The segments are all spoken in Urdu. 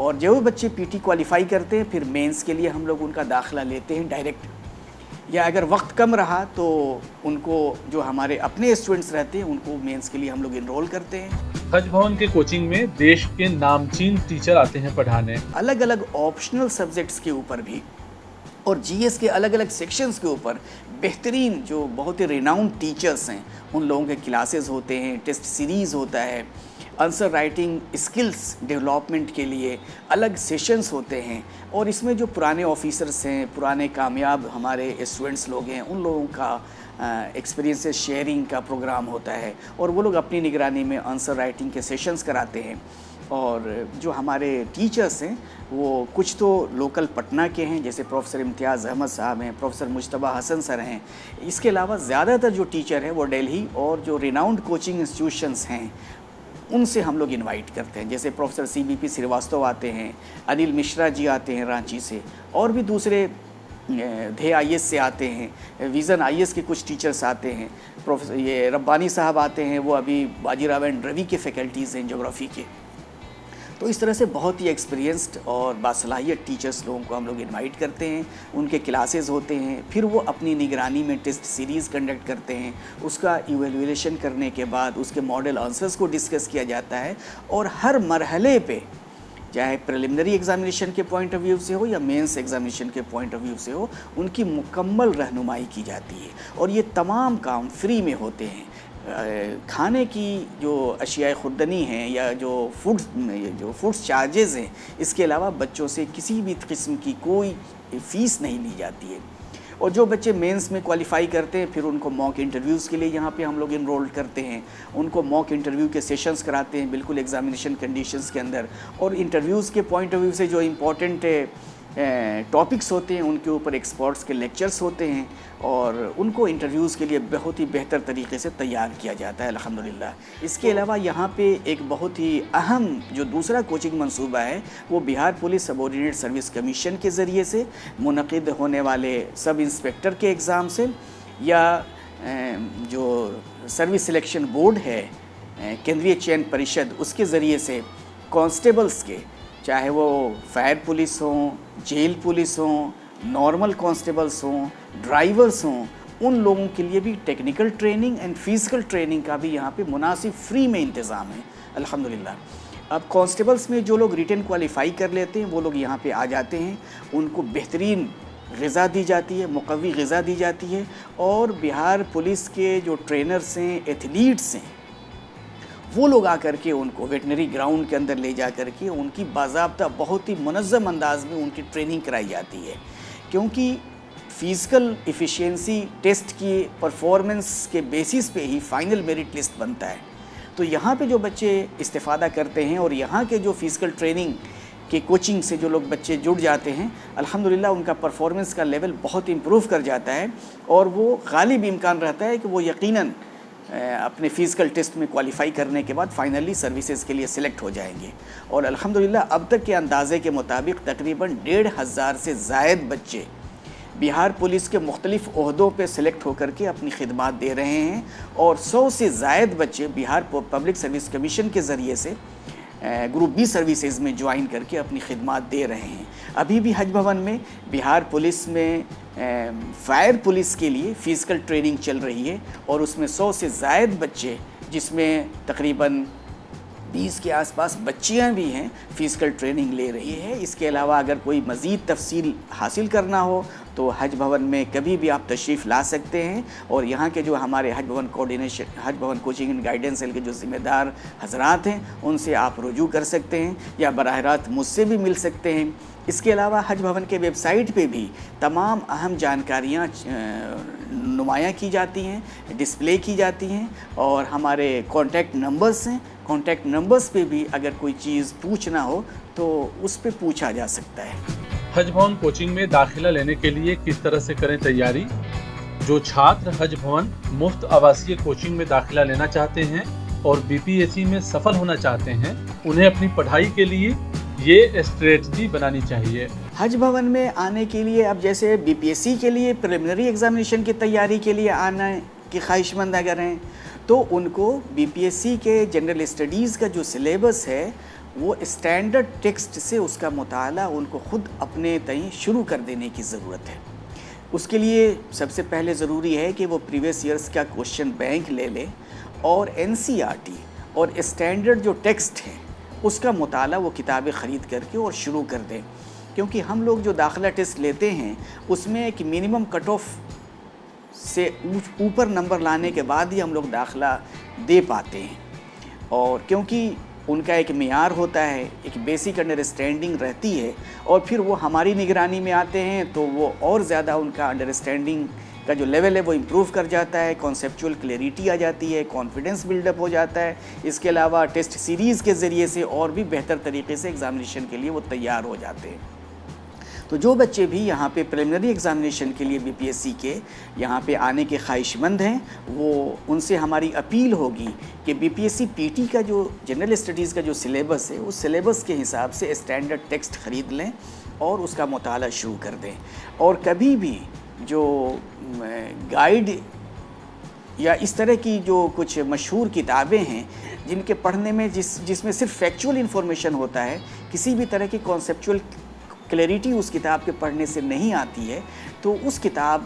اور جو بچے پی ٹی کوالیفائی کرتے ہیں پھر مینس کے لیے ہم لوگ ان کا داخلہ لیتے ہیں ڈائریکٹ، یا اگر وقت کم رہا تو ان کو جو ہمارے اپنے اسٹوڈنٹس رہتے ہیں ان کو مینس کے لیے ہم لوگ انرول کرتے ہیں۔ حج بھون کے کوچنگ میں دیش کے نامچین ٹیچر آتے ہیں پڑھانے، الگ الگ آپشنل سبجیکٹس کے اوپر بھی اور جی ایس کے الگ الگ سیکشنز کے اوپر بہترین جو بہت ہی ریناؤنڈ ٹیچرز ہیں ان لوگوں کے کلاسز ہوتے ہیں، ٹیسٹ سیریز ہوتا ہے، آنسر رائٹنگ اسکلز ڈیولپمنٹ کے لیے الگ سیشنز ہوتے ہیں، اور اس میں جو پرانے آفیسرس ہیں، پرانے کامیاب ہمارے اسٹوڈنٹس لوگ ہیں، ان لوگوں کا ایکسپیرینسز شیئرنگ کا پروگرام ہوتا ہے، اور وہ لوگ اپنی نگرانی میں آنسر رائٹنگ کے سیشنز کراتے ہیں۔ اور جو ہمارے ٹیچرس ہیں وہ کچھ تو لوکل پٹنہ کے ہیں، جیسے پروفیسر امتیاز احمد صاحب ہیں، پروفیسر مجتبیٰ حسن سر ہیں، اس کے علاوہ زیادہ تر جو ٹیچر ہیں وہ دہلی اور جو ریناؤنڈ کوچنگ انسٹیٹیوشنس ہیں ان سے ہم لوگ انوائٹ کرتے ہیں، جیسے professor C B P Srivastava آتے ہیں، انل مشرا جی آتے ہیں رانچی سے، اور بھی دوسرے دھے آئی ایس سے آتے ہیں، ویژن آئی ایس کے کچھ ٹیچرس آتے ہیں، پروفیسر یہ ربانی صاحب آتے ہیں، وہ ابھی باجی راو اینڈ روی کے فیکلٹیز ہیں جغرافی کے۔ تو اس طرح سے بہت ہی ایکسپیرینسڈ اور باصلاحیت ٹیچرس لوگوں کو ہم لوگ انوائٹ کرتے ہیں، ان کے کلاسز ہوتے ہیں، پھر وہ اپنی نگرانی میں ٹیسٹ سیریز کنڈکٹ کرتے ہیں، اس کا ایویلویشن کرنے کے بعد اس کے ماڈل آنسرز کو ڈسکس کیا جاتا ہے، اور ہر مرحلے پہ چاہے پریلیمنری ایگزامینیشن کے پوائنٹ آف ویو سے ہو یا مینس ایگزامینیشن کے پوائنٹ آف ویو سے ہو، ان کی مکمل رہنمائی کی جاتی ہے، اور یہ تمام کام فری میں ہوتے ہیں۔ کھانے کی جو اشیاء خوردنی ہیں یا جو فوڈس چارجز ہیں، اس کے علاوہ بچوں سے کسی بھی قسم کی کوئی فیس نہیں لی جاتی ہے۔ اور جو بچے مینس میں کوالیفائی کرتے ہیں پھر ان کو موک انٹرویوز کے لیے یہاں پہ ہم لوگ انرول کرتے ہیں، ان کو موک انٹرویو کے سیشنز کراتے ہیں بالکل ایگزامینیشن کنڈیشنز کے اندر، اور انٹرویوز کے پوائنٹ آف ویو سے جو امپورٹنٹ ٹاپکس ہوتے ہیں ان کے اوپر ایکسپرٹس کے لیکچرز ہوتے ہیں، اور ان کو انٹرویوز کے لیے بہت ہی بہتر طریقے سے تیار کیا جاتا ہے الحمدللہ۔ اس کے علاوہ یہاں پہ ایک بہت ہی اہم جو دوسرا کوچنگ منصوبہ ہے وہ بہار پولیس سب آرڈینیٹ سروس کمیشن کے ذریعے سے منعقد ہونے والے سب انسپیکٹر کے ایگزام سے، یا جو سروس سلیکشن بورڈ ہے کیندریہ چین پریشد، اس کے ذریعے سے کانسٹیبلز کے، چاہے وہ فائر پولیس ہوں، جیل پولیس ہوں، نارمل کانسٹیبلز ہوں، ڈرائیورز ہوں، ان لوگوں کے لیے بھی technical training and physical training کا بھی یہاں پہ مناسب فری میں انتظام ہے الحمدللہ۔ اب کانسٹیبلز میں جو لوگ ریٹن کوالیفائی کر لیتے ہیں وہ لوگ یہاں پہ آ جاتے ہیں، ان کو بہترین غذا دی جاتی ہے، مقوی غذا دی جاتی ہے، اور بہار پولیس کے جو ٹرینرز ہیں، ایتھلیٹس ہیں، وہ لوگ آ کر کے ان کو ویٹنری گراؤنڈ کے اندر لے جا کر کے ان کی باضابطہ بہت ہی منظم انداز میں ان کی ٹریننگ کرائی جاتی ہے، کیونکہ فزیکل ایفیشینسی ٹیسٹ کی پرفارمنس کے بیسس پہ ہی فائنل میرٹ لسٹ بنتا ہے۔ تو یہاں پہ جو بچے استفادہ کرتے ہیں اور یہاں کے جو فزیکل ٹریننگ کے کوچنگ سے جو لوگ بچے جڑ جاتے ہیں الحمدللہ ان کا پرفارمنس کا لیول بہت امپروو کر جاتا ہے، اور وہ غالب امکان رہتا ہے کہ وہ یقیناً اپنے فزیکل ٹیسٹ میں کوالیفائی کرنے کے بعد فائنلی سروسز کے لیے سلیکٹ ہو جائیں گے۔ اور الحمدللہ اب تک کے اندازے کے مطابق تقریباً 1500 سے زائد بچے بہار پولیس کے مختلف عہدوں پہ سلیکٹ ہو کر کے اپنی خدمات دے رہے ہیں، اور 100 سے زائد بچے بہار پبلک سروس کمیشن کے ذریعے سے گروپ بی سروسز میں جوائن کر کے اپنی خدمات دے رہے ہیں۔ ابھی بھی حج بھون میں بہار پولیس میں فائر پولیس کے لیے فزیکل ٹریننگ چل رہی ہے، اور اس میں 100 سے زائد بچے، جس میں تقریباً 20 کے آس پاس بچیاں بھی ہیں، فزیکل ٹریننگ لے رہی ہے۔ اس کے علاوہ اگر کوئی مزید تفصیل حاصل کرنا ہو تو حج بھون میں کبھی بھی آپ تشریف لا سکتے ہیں، اور یہاں کے جو ہمارے Haj Bhavan coordination, Haj Bhavan coaching and guidance cell کے جو ذمہ دار حضرات ہیں ان سے آپ رجوع کر سکتے ہیں، یا براہ راست مجھ سے بھی مل سکتے ہیں۔ اس کے علاوہ حج بھون کے ویب سائٹ پہ بھی تمام اہم جانکاریاں نمایاں کی جاتی ہیں، ڈسپلے کی جاتی ہیں، اور ہمارے کانٹیکٹ نمبرز ہیں، کانٹیکٹ نمبرز پہ بھی اگر کوئی چیز پوچھنا ہو تو اس پہ پوچھا جا سکتا ہے۔ حج بھون کوچنگ میں داخلہ لینے کے لیے کس طرح سے کریں تیاری؟ جو چھاتر حج بھون مفت آواسیہ کوچنگ میں داخلہ لینا چاہتے ہیں اور بی پی ایس سی میں سفل ہونا چاہتے ہیں، انہیں اپنی پڑھائی کے لیے یہ اسٹریٹجی بنانی چاہیے۔ حج بھون میں آنے کے لیے اب جیسے بی پی ایس سی کے لیے پریلیمنری ایگزامینیشن کی تیاری کے لیے آنا کی خواہش مند اگر ہیں تو ان کو بی پی ایس سی کے جنرل اسٹڈیز کا جو سلیبس ہے وہ اسٹینڈرڈ ٹیکسٹ سے اس کا مطالعہ ان کو خود اپنے تئیں شروع کر دینے کی ضرورت ہے۔ اس کے لیے سب سے پہلے ضروری ہے کہ وہ پریویس ایئرس کا کوشچن بینک لے لے اور NCERT اور اسٹینڈرڈ جو ٹیکسٹ ہے اس کا مطالعہ وہ کتابیں خرید کر کے اور شروع کر دیں، کیونکہ ہم لوگ جو داخلہ ٹیسٹ لیتے ہیں اس میں ایک منیمم کٹ آف سے اوپر نمبر لانے کے بعد ہی ہم لوگ داخلہ دے پاتے ہیں، اور کیونکہ ان کا ایک معیار ہوتا ہے، ایک بیسک انڈرسٹینڈنگ رہتی ہے، اور پھر وہ ہماری نگرانی میں آتے ہیں تو وہ اور زیادہ ان کا انڈرسٹینڈنگ کا جو لیول ہے وہ امپروو کر جاتا ہے، کانسیپچول کلیئرٹی آ جاتی ہے، کانفیڈنس بلڈ اپ ہو جاتا ہے۔ اس کے علاوہ ٹیسٹ سیریز کے ذریعے سے اور بھی بہتر طریقے سے ایگزامینیشن کے لیے وہ تیار ہو جاتے ہیں۔ تو جو بچے بھی یہاں پہ پریلیمنری ایگزامینیشن کے لیے BPSC کے یہاں پہ آنے کے خواہش مند ہیں، وہ ان سے ہماری اپیل ہوگی کہ BPSC PT کا جو جنرل اسٹڈیز کا جو سلیبس ہے اس سلیبس کے حساب سے اسٹینڈرڈ ٹیکسٹ خرید لیں اور اس کا مطالعہ شروع کر دیں، اور کبھی بھی جو گائیڈ یا اس طرح کی جو کچھ مشہور کتابیں ہیں جن کے پڑھنے میں جس میں صرف فیکچول انفارمیشن ہوتا ہے، کسی بھی طرح کی کانسیپچول کلیئرٹی اس کتاب کے پڑھنے سے نہیں آتی ہے، تو اس کتاب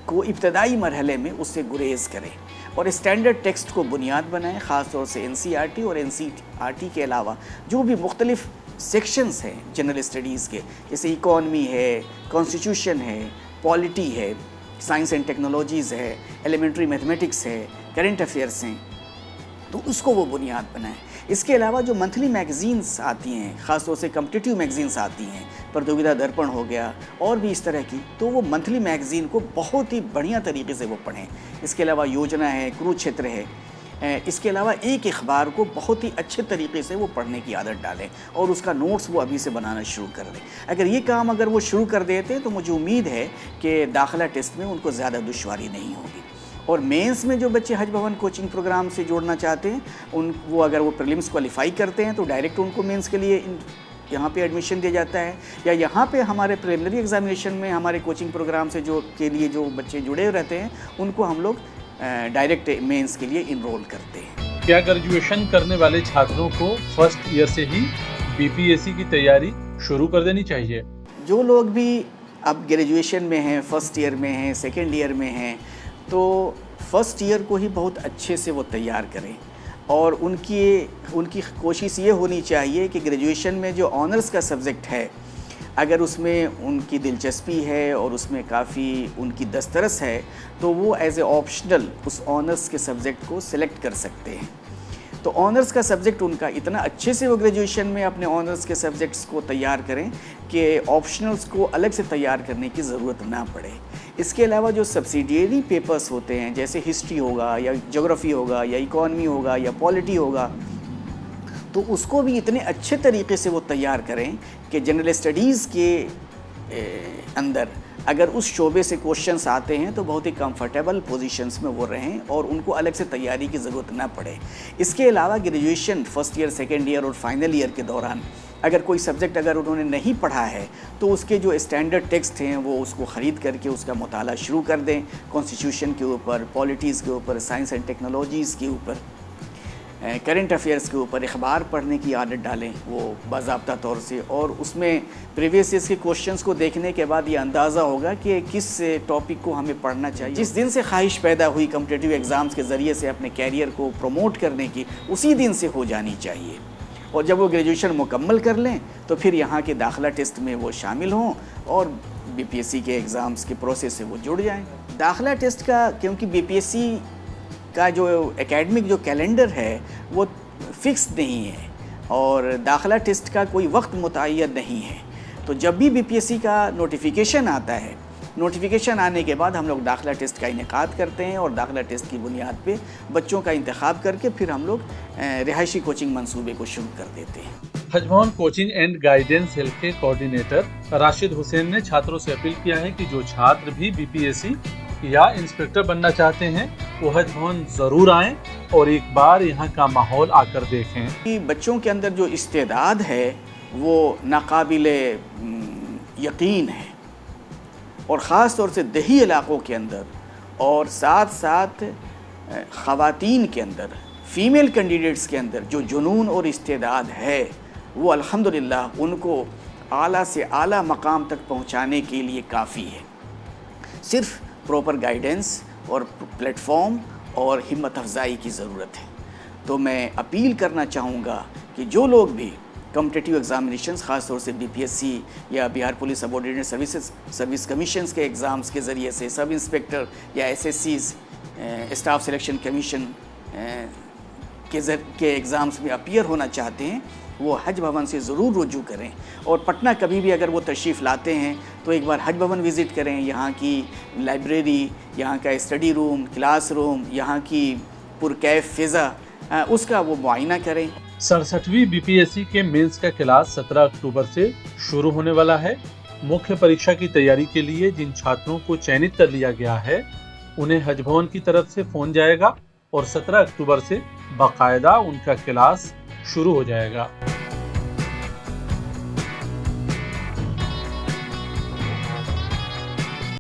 کو ابتدائی مرحلے میں اس سے گریز کریں اور اسٹینڈرڈ ٹیکسٹ کو بنیاد بنائیں، خاص طور سے NCERT اور NCERT کے علاوہ جو بھی مختلف سیکشنز ہیں جنرل اسٹڈیز کے، جیسے اکانومی ہے، کانسٹیٹیوشن ہے، پالیٹی ہے، سائنس اینڈ ٹیکنالوجیز ہے، ایلیمنٹری میتھمیٹکس ہے، کرنٹ افیئرس ہیں، تو اس کو وہ بنیاد بنائیں۔ اس کے علاوہ جو منتھلی میگزینس آتی ہیں، خاص طور سے کمپٹیٹیو میگزینس آتی ہیں، پرتوگتا درپن ہو گیا اور بھی اس طرح کی، تو وہ منتھلی میگزین کو بہت ہی بڑھیا طریقے سے وہ پڑھیں۔ اس کے علاوہ یوجنا ہے، کروچھیتر ہے، اس کے علاوہ ایک اخبار کو بہت ہی اچھے طریقے سے وہ پڑھنے کی عادت ڈالیں اور اس کا نوٹس وہ ابھی سے بنانا شروع کر دیں۔ اگر یہ کام وہ شروع کر دیتے ہیں تو مجھے امید ہے کہ داخلہ ٹیسٹ میں ان کو زیادہ دشواری نہیں ہوگی۔ اور مینس میں جو بچے حج بھون کوچنگ پروگرام سے جوڑنا چاہتے ہیں، اگر وہ پریلیمز کوالیفائی کرتے ہیں تو ڈائریکٹ ان کو مینس کے لیے یہاں پہ ایڈمیشن دیا جاتا ہے، یا یہاں پہ ہمارے پریلیمنری ایگزامینیشن میں ہمارے کوچنگ پروگرام سے کے لیے جو بچے جڑے رہتے ہیں ان کو ہم لوگ ڈائریکٹ مینس کے لیے انرول کرتے ہیں۔ کیا گریجویشن کرنے والے چھاتروں کو فرسٹ ایئر سے ہی BPSC کی تیاری شروع کر دینی چاہیے؟ جو لوگ بھی اب گریجویشن میں ہیں، فرسٹ ایئر میں ہیں، سیکنڈ ایئر میں ہیں، تو فرسٹ ایئر کو ہی بہت اچھے سے وہ تیار کریں، اور ان کی کوشش یہ ہونی چاہیے کہ گریجویشن میں جو آنرس کا سبجیکٹ ہے، اگر اس میں ان کی دلچسپی ہے اور اس میں کافی ان کی دسترس ہے تو وہ ایز اے آپشنل اس آنرس کے سبجیکٹ کو سلیکٹ کر سکتے ہیں۔ تو آنرس کا سبجیکٹ ان کا اتنا اچھے سے وہ گریجویشن میں اپنے آنرس کے سبجیکٹس کو تیار کریں کہ آپشنلس کو الگ سے تیار کرنے کی ضرورت نہ پڑے۔ اس کے علاوہ جو سبسیڈیری پیپرز ہوتے ہیں، جیسے ہسٹری ہوگا یا جغرافی ہوگا یا اکانومی ہوگا یا پالیٹی ہوگا، تو اس کو بھی اتنے اچھے طریقے سے وہ تیار کریں کہ جنرل اسٹڈیز کے اندر اگر اس شعبے سے کوشچنس آتے ہیں تو بہت ہی کمفرٹیبل پوزیشنز میں وہ رہیں اور ان کو الگ سے تیاری کی ضرورت نہ پڑے۔ اس کے علاوہ graduation first year, second year اور فائنل ایئر کے دوران اگر کوئی سبجیکٹ اگر انہوں نے نہیں پڑھا ہے تو اس کے جو اسٹینڈرڈ ٹیکسٹ ہیں وہ اس کو خرید کر کے اس کا مطالعہ شروع کر دیں، کانسٹیٹیوشن کے اوپر، پالیٹیز کے اوپر، سائنس اینڈ ٹیکنالوجیز کے اوپر، کرنٹ افیئرس کے اوپر اخبار پڑھنے کی عادت ڈالیں وہ باضابطہ طور سے، اور اس میں پریویس ایئرس کے کوشچنس کو دیکھنے کے بعد یہ اندازہ ہوگا کہ کس ٹاپک کو ہمیں پڑھنا چاہیے۔ جس دن سے خواہش پیدا ہوئی کمپٹیٹیو ایگزامز کے ذریعے سے اپنے کیریئر کو پروموٹ کرنے کی، اسی دن سے ہو جانی چاہیے، اور جب وہ گریجویشن مکمل کر لیں تو پھر یہاں کے داخلہ ٹیسٹ میں وہ شامل ہوں اور BPSC کے ایگزامز کے پروسیس سے وہ جڑ جائیں۔ داخلہ ٹیسٹ کا کیونکہ BPSC کا جو اکیڈمک جو کیلنڈر ہے وہ فکس نہیں ہے اور داخلہ ٹیسٹ کا کوئی وقت متعین نہیں ہے، تو جب بھی BPSC کا نوٹیفیکیشن آتا ہے، نوٹیفیکیشن آنے کے بعد ہم لوگ داخلہ ٹیسٹ کا انعقاد کرتے ہیں اور داخلہ ٹیسٹ کی بنیاد پہ بچوں کا انتخاب کر کے پھر ہم لوگ رہائشی کوچنگ منصوبے کو شروع کر دیتے ہیں۔ حج Bhavan coaching and guidance cell کے کوارڈینیٹر راشد حسین نے چھاتروں سے اپیل کیا ہے کہ جو چھاتر بھی BPSC یا انسپیکٹر بننا چاہتے ہیں وہ حج بھون ضرور آئیں اور ایک بار یہاں کا ماحول آ کر دیکھیں۔ بچوں کے اندر جو استعداد ہے وہ ناقابل یقین ہے، اور خاص طور سے دیہی علاقوں کے اندر اور ساتھ ساتھ خواتین کے اندر، فیمیل کینڈیڈیٹس کے اندر جو جنون اور استعداد ہے وہ الحمدللہ ان کو اعلیٰ سے اعلیٰ مقام تک پہنچانے کے لیے کافی ہے۔ صرف پراپر گائیڈنس اور پلیٹ فارم اور ہمت افزائی کی ضرورت ہے۔ تو میں اپیل کرنا چاہوں گا کہ جو لوگ بھی کمپٹیٹیو ایگزامینیشنز، خاص طور سے BPSC یا بہار پولیس سب آرڈینیٹ سروس کمیشنز کے ایگزامز کے ذریعے سے سب انسپیکٹر یا SSCs اسٹاف سلیکشن کمیشن کے ایگزامز میں اپیئر ہونا چاہتے ہیں، وہ حج بھون سے ضرور رجوع کریں، اور پٹنہ کبھی بھی اگر وہ تشریف لاتے ہیں تو ایک بار حج بھون وزٹ کریں۔ یہاں کی لائبریری، یہاں کا اسٹڈی روم، کلاس روم، یہاں کی پرکیف فضا، اس کا وہ معائنہ کریں۔ 67ویں BPSC کے مینز کا کلاس 17 اکتوبر سے شروع ہونے والا ہے۔ مکھیہ پریکشا کی تیاری کے لیے جن چھاتروں کو چینت کر لیا گیا ہے انہیں حج بھون کی طرف سے فون جائے گا اور 17 اکتوبر سے باقاعدہ ان کا کلاس شروع ہو جائے گا۔